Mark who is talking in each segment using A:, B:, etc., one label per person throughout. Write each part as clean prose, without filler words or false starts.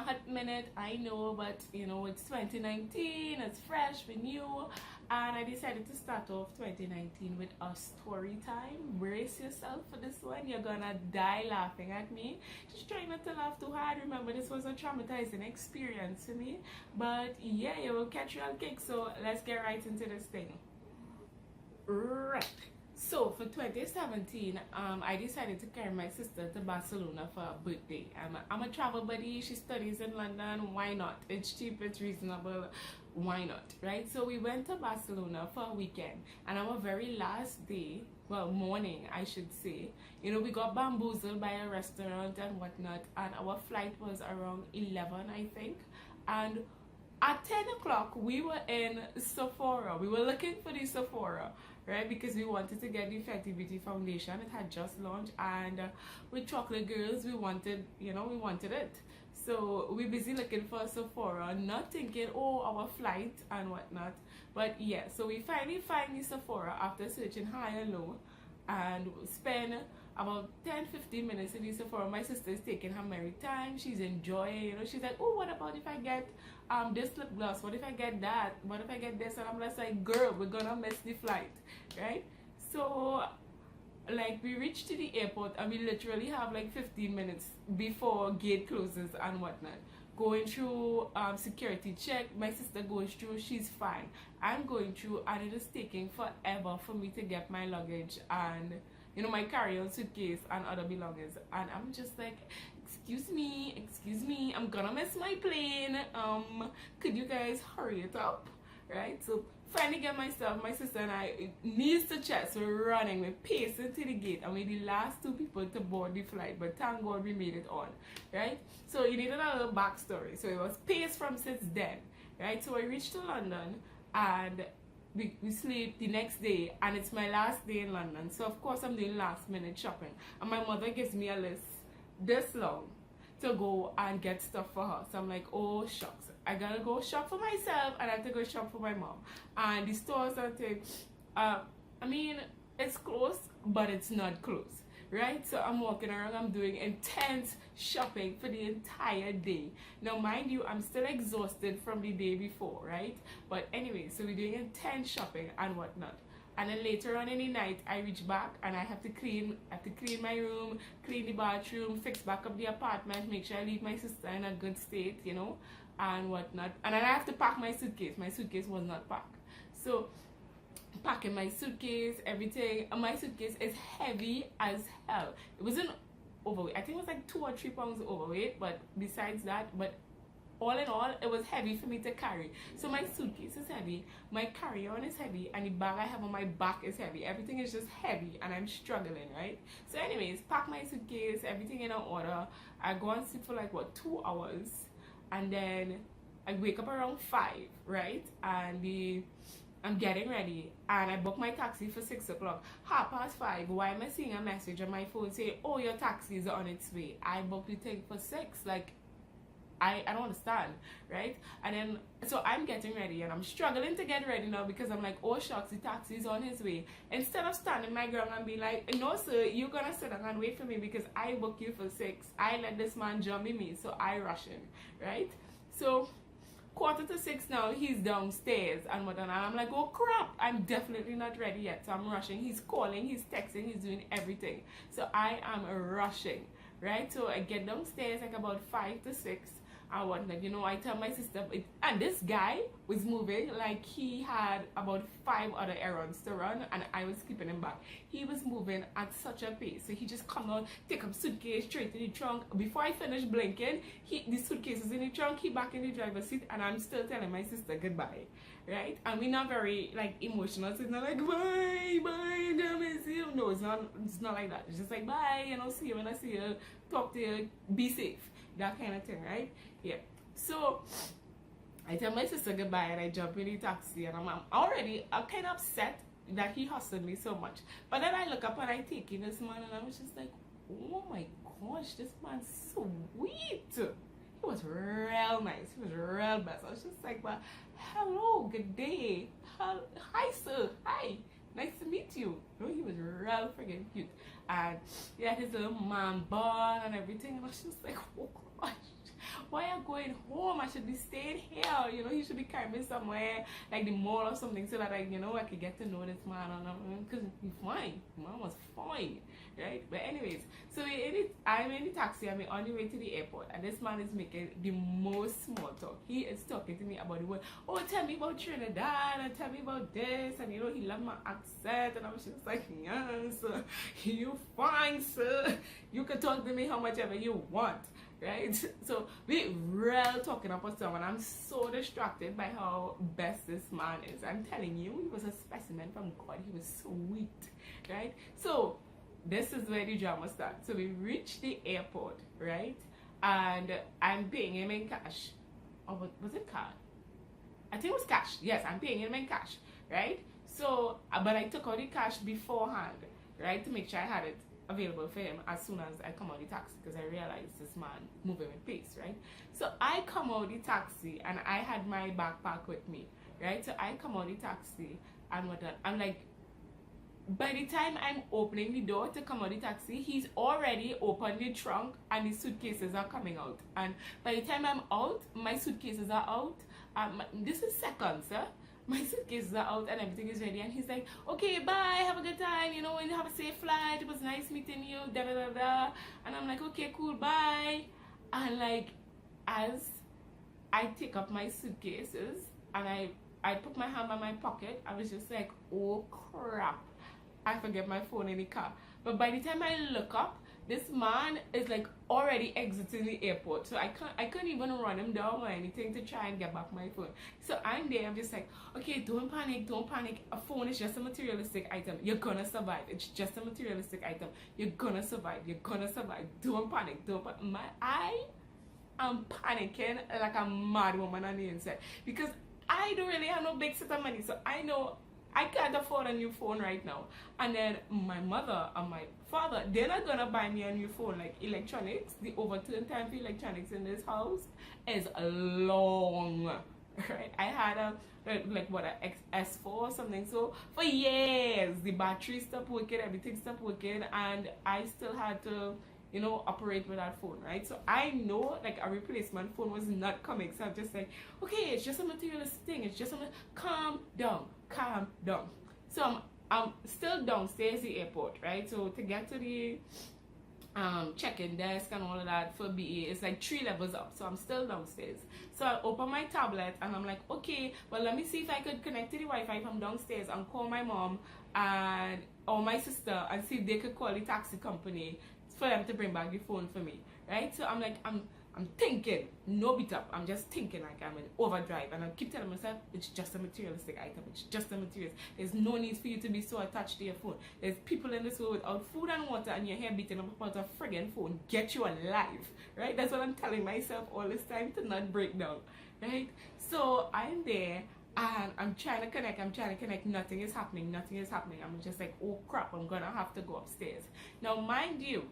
A: hot minute, I know, but you know, it's 2019, it's fresh, we're new, and I decided to start off 2019 with a story time. Brace yourself for this one, you're gonna die laughing at me. Just try not to laugh too hard. Remember, this was a traumatizing experience for me, but yeah, you will catch your kick, so let's get right into this thing. Right. So for 2017, I decided to carry my sister to Barcelona for her birthday. I'm a travel buddy. She studies in London. Why not? It's cheap. It's reasonable. Why not? Right? So we went to Barcelona for a weekend, and our very last day, well, morning, I should say, you know, we got bamboozled by a restaurant and whatnot, and our flight was around 11, I think, and at 10 o'clock, we were in Sephora. We were looking for the Sephora, right? Because we wanted to get the Fenty Beauty foundation. It had just launched, and with Chocolate Girls, we wanted, you know, we wanted it. So we busy looking for Sephora, not thinking, oh, our flight and whatnot. But yeah, so we finally find the Sephora after searching high and low, and spend about 10-15 minutes in the Sephora. My sister is taking her merry time. She's enjoying, you know. She's like, oh, what about if I get this lip gloss? What if I get that? What if I get this? And I'm just like, girl, we're gonna miss the flight, right? So like, we reached to the airport, and we literally have like 15 minutes before gate closes and whatnot. Going through security check. My sister goes through, she's fine. I'm going through, and it is taking forever for me to get my luggage and, you know, my carry-on suitcase and other belongings. And I'm just like, excuse me, I'm gonna miss my plane. Could you guys hurry it up? Right? So finally get myself, my sister and I, knees to chest, we're running, we're pacing to the gate, and we're the last two people to board the flight, but thank God we made it on, right? So you needed a little backstory. So it was paced from since then, right? So I reached to London, and we sleep the next day, and it's my last day in London. So of course I'm doing last minute shopping, and my mother gives me a list this long to go and get stuff for her. So I'm like, oh shucks, I gotta go shop for myself, and I have to go shop for my mom. And the stores are I mean, it's close, but it's not close, right? So I'm walking around, I'm doing intense shopping for the entire day. Now mind you, I'm still exhausted from the day before, right? But anyway, so we're doing intense shopping and whatnot. And then later on in the night, I reach back, and I have to clean my room, clean the bathroom, fix back up the apartment, make sure I leave my sister in a good state, you know, and whatnot. And then I have to pack my suitcase. My suitcase was not packed. So packing my suitcase, everything. And my suitcase is heavy as hell. It wasn't overweight. I think it was like 2 or 3 pounds overweight, but besides that, but all in all, it was heavy for me to carry. So my suitcase is heavy, my carry-on is heavy, and the bag I have on my back is heavy. Everything is just heavy, and I'm struggling, right? So anyways, pack my suitcase, everything in order. I go and sit for like, what, 2 hours, and then I wake up around 5, right? And I'm getting ready, and I book my taxi for 6 o'clock. 5:30, why am I seeing a message on my phone saying, oh, your taxi is on its way? I booked the thing for 6, like, I don't understand, right? And then, so I'm getting ready, and I'm struggling to get ready now, because I'm like, oh shucks, the taxi is on his way. Instead of standing my ground and be like, no sir, you're gonna sit down and wait for me, because I booked you for 6. I let this man jump me, so I rush him, right? So 5:45 now, he's downstairs and whatnot, and I'm like, oh crap, I'm definitely not ready yet. So I'm rushing. He's calling, he's texting, he's doing everything. So I am rushing, right? So I get downstairs like about 5 to 6 and whatnot, you know. I tell my sister, and this guy was moving like he had about 5 other errands to run, and I was keeping him back. He was moving at such a pace. So he just come out, take up suitcase straight to the trunk. Before I finish blinking, the suitcase is in the trunk, he back in the driver's seat, and I'm still telling my sister goodbye, right? And we're not very like emotional, so it's not like bye, I'm gonna miss you. No, it's not like that. It's just like bye, you know, see you when I see you, talk to you, be safe, that kind of thing, right? Yeah. So I tell my sister goodbye, and I jump in the taxi, and I'm kind of upset that he hustled me so much. But then I look up and I take in this man, and I was just like, oh my gosh, this man's sweet. He was real nice. He was real best. I was just like, well, hello, good day. Hi sir, hi. Nice to meet you. No, he was real freaking cute. And he had his little man bun and everything, and I was just like, oh gosh. why are you going home? I should be staying here. You know, he should be carrying me somewhere, like the mall or something, so that I could get to know this man. Because he's fine. Man was fine, right? But anyways, so I'm in the taxi. I'm on the way to the airport, and this man is making the most small talk. He is talking to me about the world. Oh, tell me about Trinidad, and tell me about this, and you know, he loved my accent, and I was just like, yes, you fine, sir. You can talk to me how much ever you want, right? So we real talking about someone. I'm so distracted by how best this man is. I'm telling you, he was a specimen from God. He was sweet, right? So this is where the drama starts. So we reach the airport, right? And I'm paying him in cash. Or was it card? I think it was cash. Yes, I'm paying him in cash, right? So, but I took out the cash beforehand, right, to make sure I had it available for him as soon as I come out the taxi, because I realized this man moving with pace, right? So I come out the taxi and I had my backpack with me, right? So I come out the taxi and whatnot. I'm like, by the time I'm opening the door to come out the taxi, he's already opened the trunk and the suitcases are coming out. And by the time I'm out, my suitcases are out. This is seconds, huh? My suitcases are out and everything is ready. And he's like, okay, bye, have a good time, you know, and have a safe flight. It was nice meeting you, da da da da. And I'm like, okay, cool, bye. And like, as I take up my suitcases and I put my hand in my pocket, I was just like, oh crap, I forget my phone in the car. But by the time I look up, this man is like already exiting the airport. So I couldn't even run him down or anything to try and get back my phone. So I'm there, I'm just like, okay, don't panic. A phone is just a materialistic item. You're gonna survive. It's just a materialistic item. You're gonna survive. Don't panic. I am panicking like a mad woman on the inside. Because I don't really have no big set of money. So I know I can't afford a new phone right now. And then my mother and my father, they're not gonna buy me a new phone. Like electronics, the overturn time for electronics in this house is long, right? I had a S4 or something. So for years, the battery stopped working, everything stopped working, and I still had to, you know, operate with that phone, right? So I know like a replacement phone was not coming. So I'm just like, okay, it's just a materialistic thing. It's just calm down. So I'm still downstairs the airport, right? So to get to the check-in desk and all of that for BA, it's like 3 levels up. So I'm still downstairs. So I open my tablet and I'm like, okay, well, let me see if I could connect to the Wi-Fi from downstairs and call my mom or my sister and see if they could call the taxi company for them to bring back the phone for me, right? So I'm like, I'm thinking, no beat up. I'm just thinking like I'm in overdrive, and I keep telling myself it's just a materialistic item. It's just a material. There's no need for you to be so attached to your phone. There's people in this world without food and water, and you're here beating up about a friggin' phone. Get you alive, right? That's what I'm telling myself all this time, to not break down, right? So I'm there. And I'm trying to connect. Nothing is happening. I'm just like, oh crap, I'm gonna have to go upstairs. Now, mind you,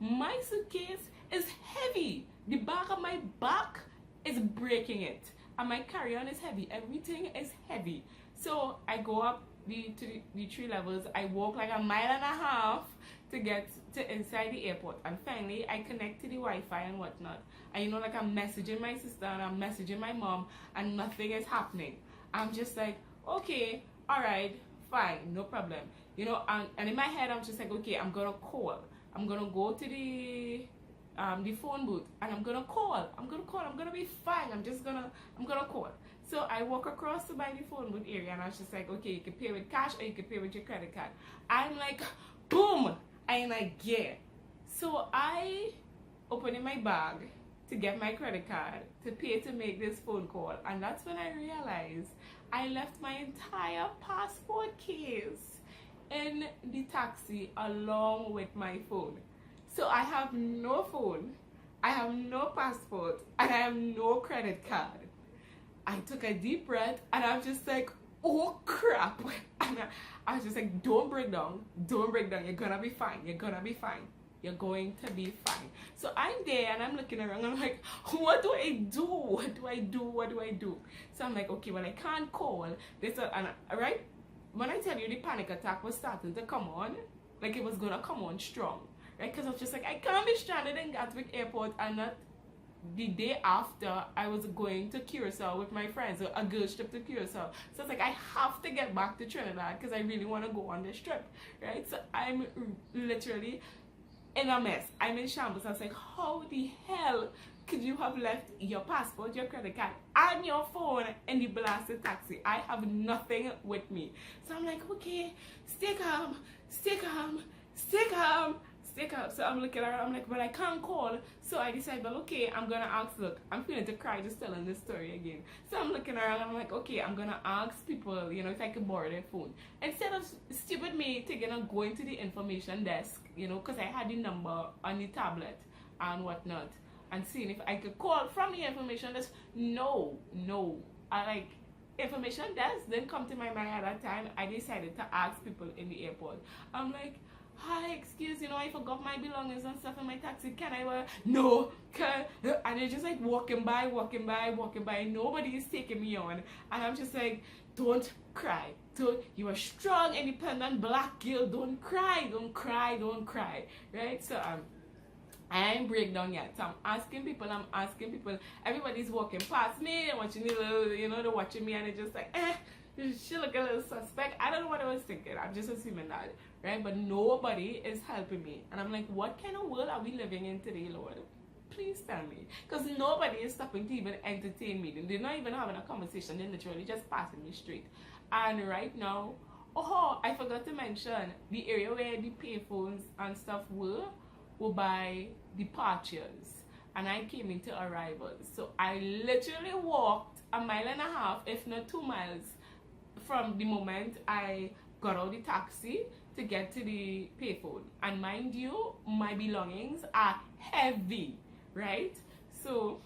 A: my suitcase is heavy. The back of my back is breaking it. And my carry-on is heavy. Everything is heavy. So I go up the 3 levels. I walk like 1.5 miles to get to inside the airport. And finally, I connect to the Wi-Fi and whatnot. And you know, like I'm messaging my sister and I'm messaging my mom, and nothing is happening. I'm just like, okay, alright, fine, no problem. You know, and in my head, I'm just like, okay, I'm gonna call. I'm gonna go to the phone booth and I'm gonna call. I'm gonna be fine. I'm gonna call. So I walk across to by the phone booth area, and I was just like, okay, you can pay with cash or you can pay with your credit card. I'm like, boom, I'm like, yeah. So I open in my bag to get my credit card to pay to make this phone call, and that's when I realized I left my entire passport case in the taxi along with my phone. So I have no phone, I have no passport, and I have no credit card. I took a deep breath and I'm just like, oh crap. And I was just like, don't break down, you're gonna be fine. You're going to be fine. So I'm there and I'm looking around, I'm like, what do I do? So I'm like, okay, well, I can't call this, and right when I tell you the panic attack was starting to come on, like it was gonna come on strong, right? Because I was just like, I can't be stranded in Gatwick airport and not the day after I was going to Curacao with my friends, so a girls trip to Curacao. So it's like I have to get back to Trinidad because I really want to go on this trip, right? So I'm literally in a mess. I'm in shambles. I was like, how the hell could you have left your passport, your credit card, and your phone in the blasted taxi? I have nothing with me. So I'm like, okay, stay calm, stay calm, stay calm, stay calm. So I'm looking around, I'm like, but I can't call. So I decided, well, okay, I'm gonna ask, look, I'm feeling to cry just telling this story again. So I'm looking around, I'm like, okay, I'm gonna ask people, you know, if I could borrow their phone. Instead of stupid me taking and going to the information desk, you know, because I had the number on the tablet and whatnot, and seeing if I could call from the information desk. No, I like information desk didn't come to my mind at that time. I decided to ask people in the airport. I'm like, hi, excuse, you know, I forgot my belongings and stuff in my taxi. Can I no, can, and they're just like walking by. Nobody is taking me on, and I'm just like, don't cry. You are strong, independent black girl. Don't cry, right? So I ain't break down yet. So I'm asking people. Everybody's walking past me. They're watching the little, you know, they're watching me, and they're just like, she look a little suspect. I don't know what I was thinking. I'm just assuming that, right? But nobody is helping me. And I'm like, what kind of world are we living in today, Lord? Please tell me. Because nobody is stopping to even entertain me. They're not even having a conversation. They're literally just passing me straight. And right now, I forgot to mention, the area where the payphones and stuff were by departures. And I came into arrivals. So I literally walked 1.5 miles, if not 2 miles, from the moment I got out the taxi to get to the payphone. And mind you, my belongings are heavy, right? So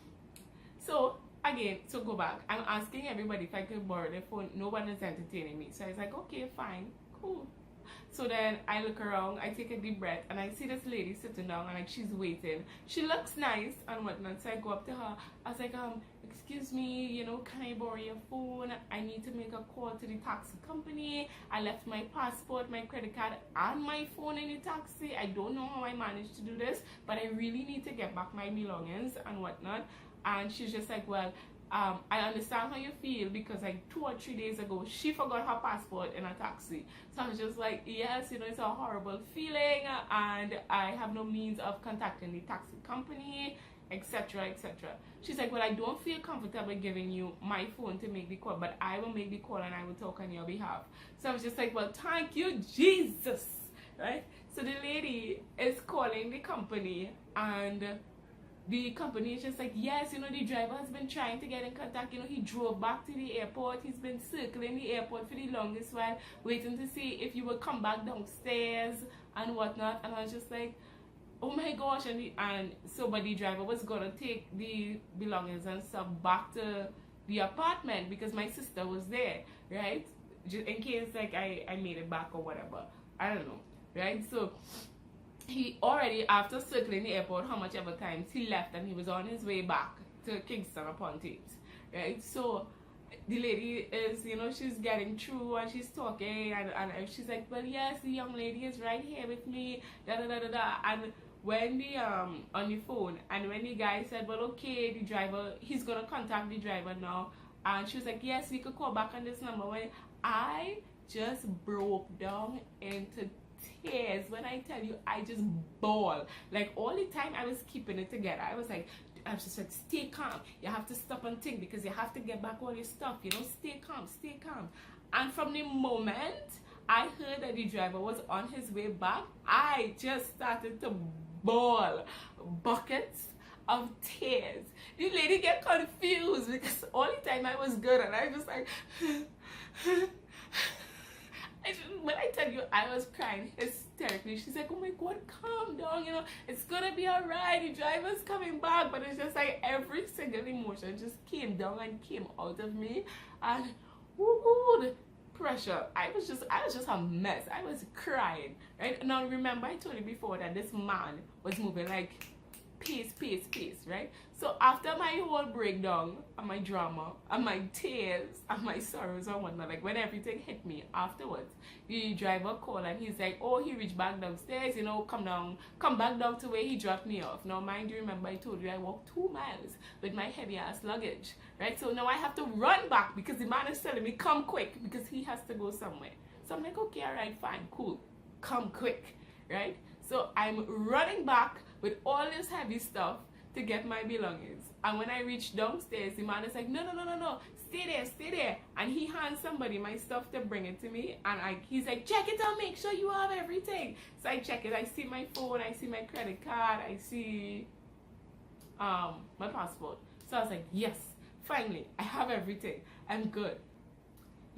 A: again, so go back. I'm asking everybody if I could borrow their phone. No one is entertaining me. So I was like, okay, fine, cool. So then I look around, I take a deep breath, and I see this lady sitting down, and like she's waiting. She looks nice and whatnot. So I go up to her. I was like, excuse me, you know, can I borrow your phone? I need to make a call to the taxi company. I left my passport, my credit card, and my phone in the taxi. I don't know how I managed to do this, but I really need to get back my belongings and whatnot. And she's just like, well, I understand how you feel, because like 2 or 3 days ago she forgot her passport in a taxi. So I was just like, yes, you know, it's a horrible feeling, and I have no means of contacting the taxi company, etc. She's like, well, I don't feel comfortable giving you my phone to make the call, but I will make the call and I will talk on your behalf. So I was just like, well, thank you, Jesus, right? So the lady is calling the company, and the company is just like, yes, you know, the driver has been trying to get in contact. You know, he drove back to the airport. He's been circling the airport for the longest while, waiting to see if you will come back downstairs and whatnot. And I was just like, oh my gosh. And so, but the driver was going to take the belongings and stuff back to the apartment because my sister was there, right? Just in case, like, I made it back or whatever. I don't know, right? So he already, after circling the airport how much ever times, he left and he was on his way back to Kingston upon Thames, right? So the lady is, you know, she's getting through and she's talking, and she's like, well, yes, the young lady is right here with me, da da da da da. And when the on the phone, and when the guy said, well, okay, the driver, he's gonna contact the driver now, and she was like, yes, we could call back on this number. When I just broke down into tears, when I tell you, I just bawled. Like, all the time I was keeping it together. I was just like, stay calm. You have to stop and think, because you have to get back all your stuff, you know, stay calm. And from the moment I heard that the driver was on his way back, I just started to bawl buckets of tears. The lady get confused because all the time I was good, and I was like when I tell you, I was crying hysterically. She's like, oh my God, calm down, you know, it's gonna be alright, the driver's coming back. But it's just like every single emotion just came down and came out of me, and the pressure. I was just a mess. I was crying, right? Now remember, I told you before that this man was moving like peace, peace, peace, right? So after my whole breakdown and my drama and my tears and my sorrows and whatnot, like when everything hit me afterwards, the driver called and he's like, oh, he reached back downstairs, you know, come back down to where he dropped me off. Now mind you, remember I told you I walked 2 miles with my heavy ass luggage, right? So now I have to run back because the man is telling me come quick because he has to go somewhere. So I'm like, okay, all right, fine, cool, come quick, right? So I'm running back with all this heavy stuff to get my belongings. And when I reach downstairs, the man is like, no, stay there. And he hands somebody my stuff to bring it to me. And he's like, check it out, make sure you have everything. So I check it, I see my phone, I see my credit card, I see my passport. So I was like, yes, finally, I have everything, I'm good.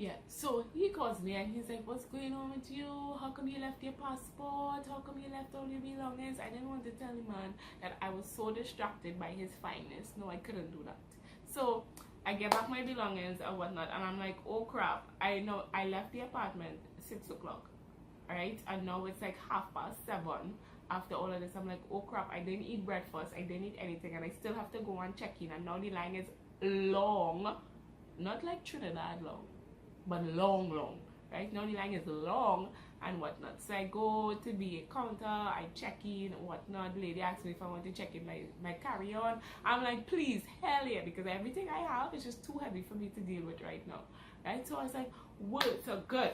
A: Yeah, so he calls me and he's like, what's going on with you? How come you left your passport? How come you left all your belongings? I didn't want to tell the man that I was so distracted by his fineness. No, I couldn't do that. So I get back my belongings and whatnot, and I'm like, oh crap, I know I left the apartment 6 o'clock, alright? And now it's like 7:30. After all of this, I'm like, oh crap, I didn't eat breakfast, I didn't eat anything, and I still have to go and check in, and now the line is long, not like Trinidad long, but long, right? Now the line is long and whatnot. So I go to the counter, I check in and whatnot. The lady asked me if I want to check in my carry-on. I'm like, please, hell yeah, because everything I have is just too heavy for me to deal with right now, right? So I was like, whoa, so good.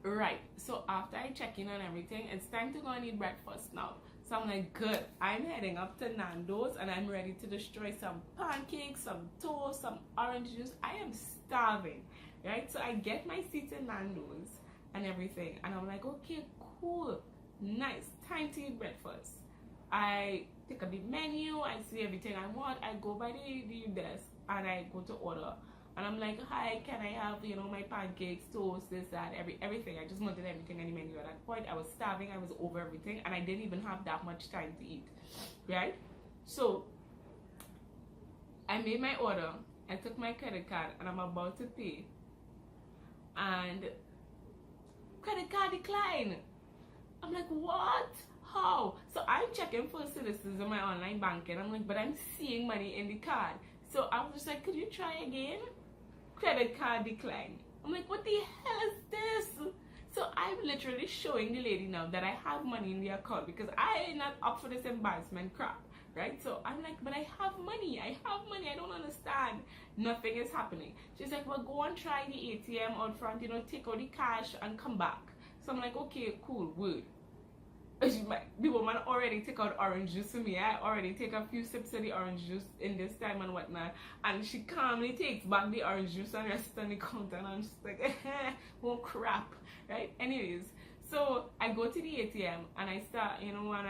A: Right, so after I check in and everything, it's time to go and eat breakfast now. So I'm like, good, I'm heading up to Nando's and I'm ready to destroy some pancakes, some toast, some orange juice. I am starving, right? So I get my seat in Nando's and everything, and I'm like, okay, cool, nice, time to eat breakfast. I pick up the menu, I see everything I want, I go by the desk and I go to order. And I'm like, hi, can I have, you know, my pancakes, toast, this, that, everything. I just wanted everything on the menu at that point. I was starving, I was over everything, and I didn't even have that much time to eat, right? So I made my order, I took my credit card, and I'm about to pay. And credit card decline. I'm like, what? How? So I'm checking for citizens on my online banking. I'm like, but I'm seeing money in the card. So I was just like, could you try again? Credit card decline. I'm like, what the hell is this? So I'm literally showing the lady now that I have money in the account because I am not up for this embarrassment crap, right? So I'm like, but I have money, I don't understand. Nothing is happening. She's like, well, go and try the ATM out front, you know, take out the cash and come back. So I'm like, okay, cool, word. The woman already take out orange juice for me. I already take a few sips of the orange juice in this time and whatnot, and she calmly takes back the orange juice and rests on the counter, and I'm just like, oh crap, right? Anyways, so I go to the ATM and I start, you know, when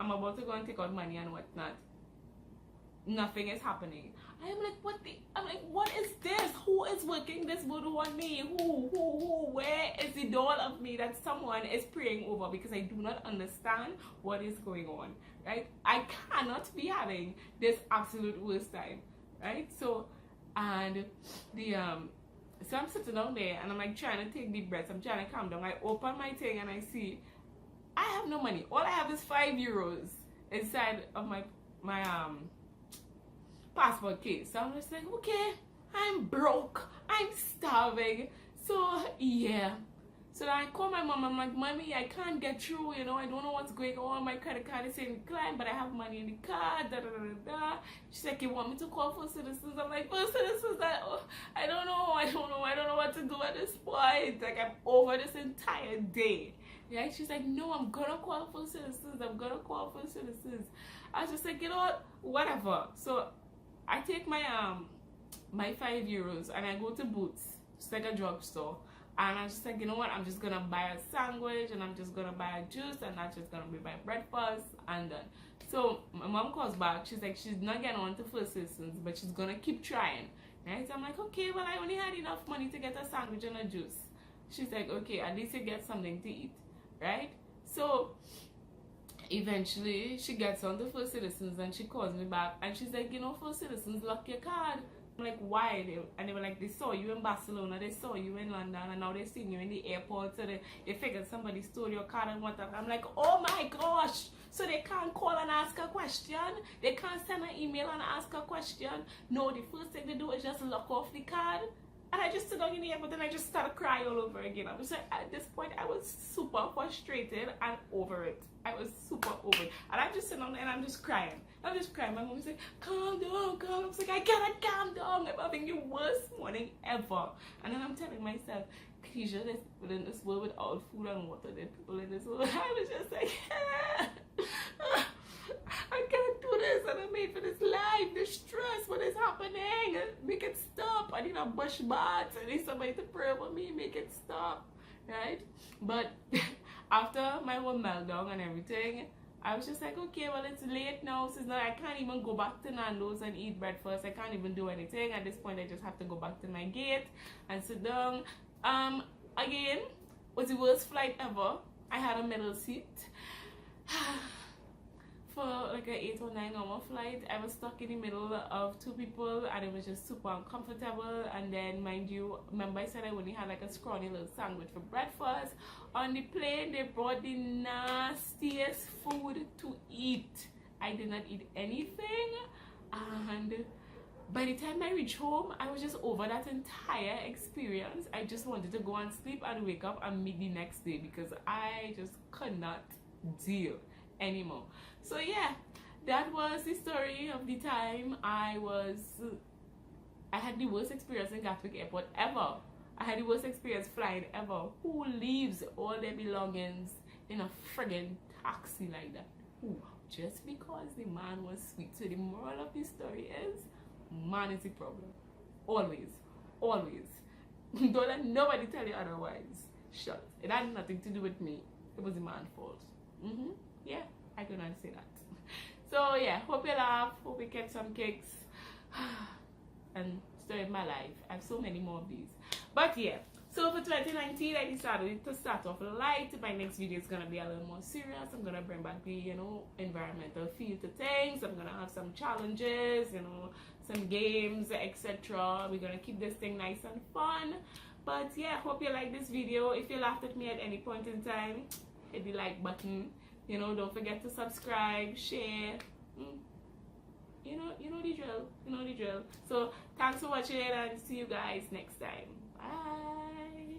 A: I'm about to go and take out money and whatnot. Nothing is happening. I'm like, what is this? Who is working this voodoo on me? Who? Where is the doll of me that someone is praying over? Because I do not understand what is going on, right? I cannot be having this absolute worst time, right? So, and so I'm sitting down there and I'm like trying to take deep breaths. I'm trying to calm down. I open my thing and I see I have no money. All I have is €5 inside of my passport case. So I'm just like, okay, I'm broke, I'm starving. So yeah, so then I call my mom. I'm like, mommy, I can't get through, you know, I don't know what's going on. My credit card is saying decline, but I have money in the card, She's like, you want me to call for citizens? I'm like, for citizens, I don't know what to do at this point. Like, I'm over this entire day. Yeah, she's like, no, I'm gonna call for citizens. I was just like, you know what, whatever. So I take my my €5 and I go to Boots, just like a drugstore, and I'm just like, you know what, I'm just gonna buy a sandwich and I'm just gonna buy a juice, and that's just gonna be my breakfast, and done. So my mom calls back. She's like, she's not getting on to First Citizens, but she's gonna keep trying, right? So I'm like, okay, well, I only had enough money to get a sandwich and a juice. She's like, okay, at least you get something to eat, right? So eventually she gets on to First Citizens and she calls me back and she's like, you know, First Citizens lock your card. I'm like, why? And they were like, they saw you in Barcelona, they saw you in London, and now they're seeing you in the airport, so they figured somebody stole your card and whatnot. I'm like, oh my gosh. So they can't call and ask a question. They can't send an email and ask a question. No, the first thing they do is just lock off the card. And I just sit down in the airport and I just started crying all over again. I was like, at this point, I was super frustrated and over it. I was super over it. And I'm just sitting down and I'm just crying. I'm just crying. My mom was like, calm down, calm. I was like, I cannot calm down. I'm having the worst morning ever. And then I'm telling myself, Keisha, there's people in this world without food and water. There's people in this world. I was just like, I can't do this, and I'm made for this life. The stress, what is happening? Make it stop. I need a bush bath. I need somebody to pray for me, make it stop. Right? But after my whole meltdown and everything, I was just like, okay, well, it's late now. So now I can't even go back to Nando's and eat breakfast. I can't even do anything. At this point, I just have to go back to my gate and sit down. Again, was the worst flight ever. I had a middle seat. For like an 8 or 9 hour flight, I was stuck in the middle of 2 people and it was just super uncomfortable. And then, mind you, remember I said I only had like a scrawny little sandwich for breakfast. On the plane, they brought the nastiest food to eat. I did not eat anything, and by the time I reached home, I was just over that entire experience. I just wanted to go and sleep and wake up and meet the next day because I just could not deal anymore. So yeah, that was the story of the time I had the worst experience in Gatwick Airport ever. I had the worst experience flying ever. Who leaves all their belongings in a friggin' taxi like that? Who? Just because the man was sweet. So the moral of the story is, man is the problem. Always. Always. Don't let nobody tell you otherwise. Shut. It had nothing to do with me. It was the man's fault. Yeah, I could not say that. So yeah, hope you laugh. Hope you get some kicks. And story of my life. I have so many more of these. But yeah. So for 2019, I decided to start off light. My next video is gonna be a little more serious. I'm gonna bring back the, environmental feel to things. I'm gonna have some challenges, some games, etc. We're gonna keep this thing nice and fun. But yeah, hope you like this video. If you laughed at me at any point in time, hit the like button. Don't forget to subscribe, share. You know the drill. You know the drill. So thanks for watching and see you guys next time. Bye.